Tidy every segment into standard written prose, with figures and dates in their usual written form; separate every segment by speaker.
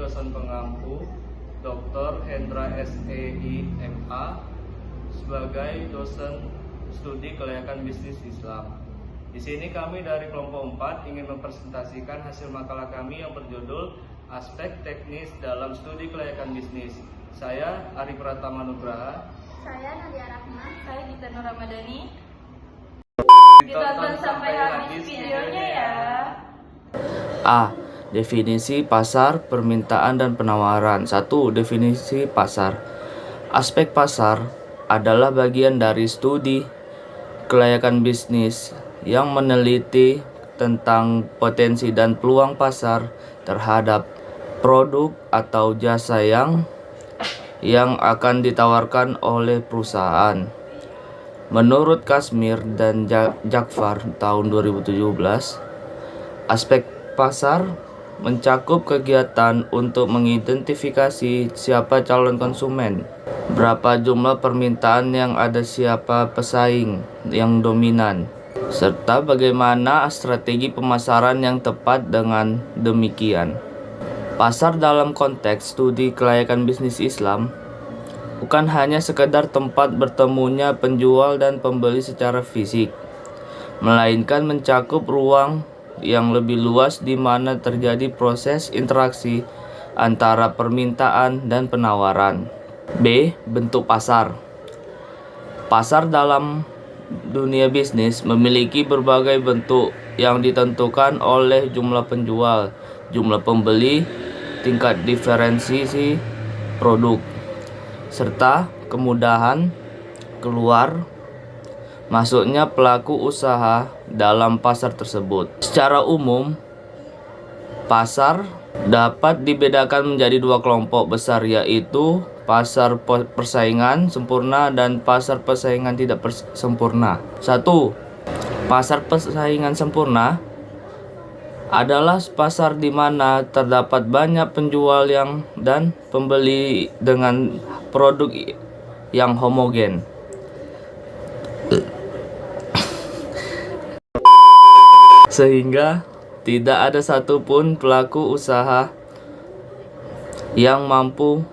Speaker 1: dosen pengampu Dr. Hendra SEI MA sebagai dosen studi kelayakan bisnis Islam. Di sini kami dari kelompok 4 ingin mempresentasikan hasil makalah kami yang berjudul Aspek Teknis dalam Studi Kelayakan Bisnis. Saya Ari Pratama Nugraha.
Speaker 2: Saya Nadia Rahma.
Speaker 3: Saya Gita Nur Ramadhani.
Speaker 1: Ditonton sampai habis videonya ya.
Speaker 4: A. Definisi pasar, permintaan, dan penawaran. 1. Definisi pasar. Aspek pasar adalah bagian dari studi kelayakan bisnis yang meneliti tentang potensi dan peluang pasar terhadap produk atau jasa yang akan ditawarkan oleh perusahaan. Menurut Kasmir dan Jakfar tahun 2017, aspek pasar mencakup kegiatan untuk mengidentifikasi siapa calon konsumen, berapa jumlah permintaan yang ada, siapa pesaing yang dominan, serta bagaimana strategi pemasaran yang tepat. Dengan demikian, pasar dalam konteks studi kelayakan bisnis Islam bukan hanya sekedar tempat bertemunya penjual dan pembeli secara fisik, melainkan mencakup ruang yang lebih luas di mana terjadi proses interaksi antara permintaan dan penawaran. B. Bentuk pasar. Pasar dalam dunia bisnis memiliki berbagai bentuk yang ditentukan oleh jumlah penjual, jumlah pembeli, tingkat diferensiasi produk, serta kemudahan keluar masuknya pelaku usaha dalam pasar tersebut. Secara umum, pasar dapat dibedakan menjadi dua kelompok besar, yaitu pasar persaingan sempurna dan pasar persaingan tidak sempurna. 1. Pasar persaingan sempurna adalah pasar di mana terdapat banyak penjual dan pembeli dengan produk yang homogen. Sehingga tidak ada satupun pelaku usaha yang mampu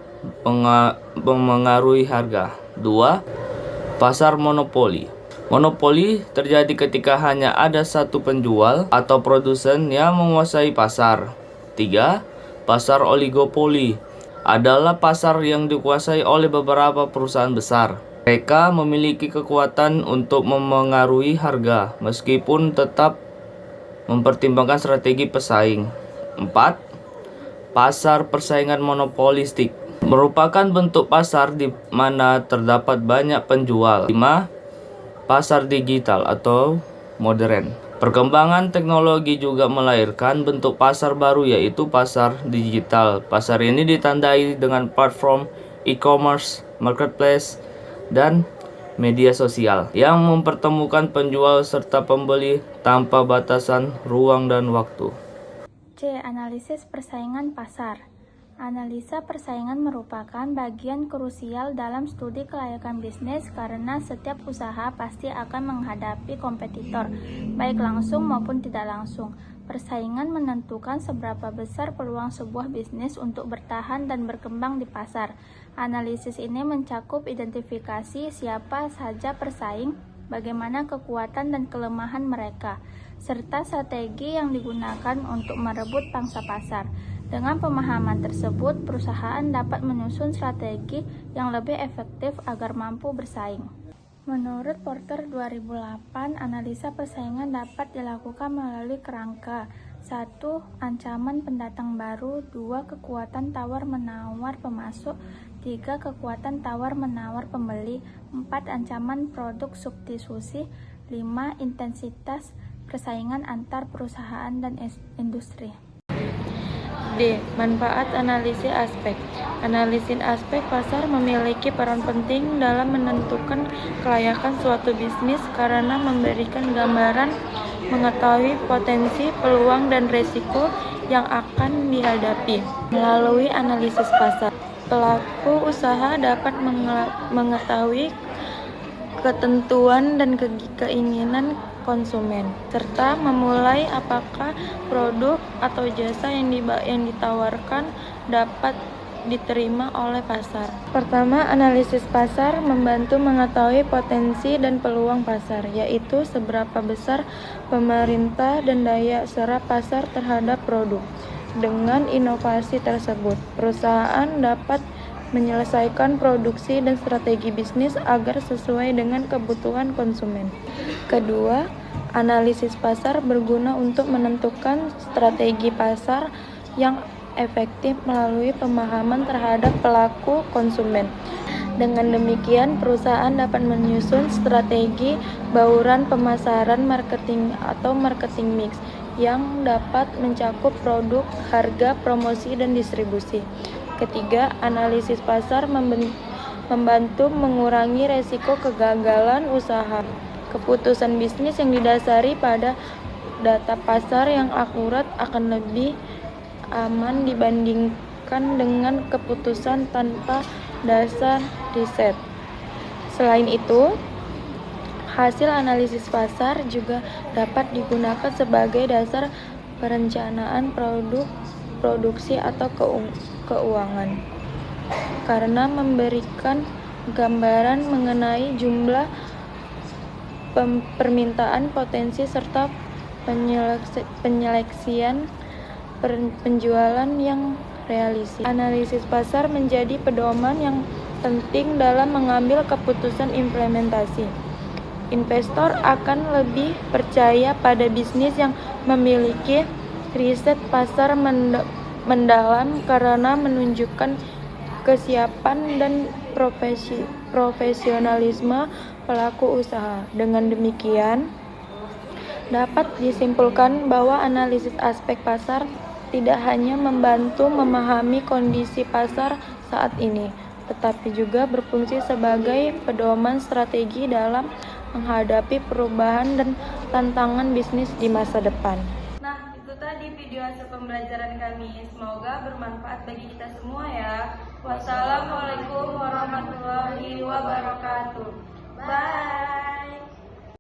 Speaker 4: mengaruhi harga. 2. Pasar monopoli. Monopoli terjadi ketika hanya ada satu penjual atau produsen yang menguasai pasar. 3. Pasar oligopoli adalah pasar yang dikuasai oleh beberapa perusahaan besar. Mereka memiliki kekuatan untuk memengaruhi harga meskipun tetap mempertimbangkan strategi pesaing. 4. Pasar persaingan monopolistik merupakan bentuk pasar di mana terdapat banyak penjual. 5. Pasar digital atau modern. Perkembangan teknologi juga melahirkan bentuk pasar baru, yaitu pasar digital. Pasar ini ditandai dengan platform e-commerce, marketplace, dan media sosial yang mempertemukan penjual serta pembeli tanpa batasan ruang dan waktu.
Speaker 2: C. Analisis persaingan pasar. Analisa persaingan merupakan bagian krusial dalam studi kelayakan bisnis karena setiap usaha pasti akan menghadapi kompetitor, baik langsung maupun tidak langsung. Persaingan menentukan seberapa besar peluang sebuah bisnis untuk bertahan dan berkembang di pasar. Analisis ini mencakup identifikasi siapa saja persaing, bagaimana kekuatan dan kelemahan mereka, serta strategi yang digunakan untuk merebut pangsa pasar. Dengan pemahaman tersebut, perusahaan dapat menyusun strategi yang lebih efektif agar mampu bersaing. Menurut Porter 2008, analisa persaingan dapat dilakukan melalui kerangka 1. Ancaman pendatang baru, 2. Kekuatan tawar-menawar pemasok, 3. Kekuatan tawar-menawar pembeli, 4. Ancaman produk substitusi, 5. Intensitas persaingan antar perusahaan dan industri.
Speaker 3: D. Manfaat analisis aspek. Analisis aspek pasar memiliki peran penting dalam menentukan kelayakan suatu bisnis karena memberikan gambaran mengetahui potensi, peluang, dan resiko yang akan dihadapi. Melalui analisis pasar, pelaku usaha dapat mengetahui ketentuan dan keinginan konsumen, serta memulai apakah produk atau jasa yang ditawarkan dapat diterima oleh pasar. Pertama, analisis pasar membantu mengetahui potensi dan peluang pasar, yaitu seberapa besar pemerintah dan daya serap pasar terhadap produk. Dengan inovasi tersebut, perusahaan dapat menyelesaikan produksi dan strategi bisnis agar sesuai dengan kebutuhan konsumen. Kedua, analisis pasar berguna untuk menentukan strategi pasar yang efektif melalui pemahaman terhadap pelaku konsumen. Dengan demikian, perusahaan dapat menyusun strategi bauran pemasaran marketing atau marketing mix yang dapat mencakup produk, harga, promosi, dan distribusi. Ketiga, analisis pasar membantu mengurangi resiko kegagalan usaha. Keputusan bisnis yang didasari pada data pasar yang akurat akan lebih aman dibandingkan dengan keputusan tanpa dasar riset. Selain itu, hasil analisis pasar juga dapat digunakan sebagai dasar perencanaan produksi atau keuangan, karena memberikan gambaran mengenai jumlah permintaan, potensi, serta penyeleksian penjualan yang realistis. Analisis pasar menjadi pedoman yang penting dalam mengambil keputusan implementasi. Investor akan lebih percaya pada bisnis yang memiliki riset pasar mendalam karena menunjukkan kesiapan dan profesionalisme pelaku usaha. Dengan demikian, dapat disimpulkan bahwa analisis aspek pasar tidak hanya membantu memahami kondisi pasar saat ini, tetapi juga berfungsi sebagai pedoman strategi dalam menghadapi perubahan dan tantangan bisnis di masa depan.
Speaker 5: Nah, itu tadi video hasil pembelajaran kami. Semoga bermanfaat bagi kita semua ya. Wassalamualaikum warahmatullahi wabarakatuh. Bye.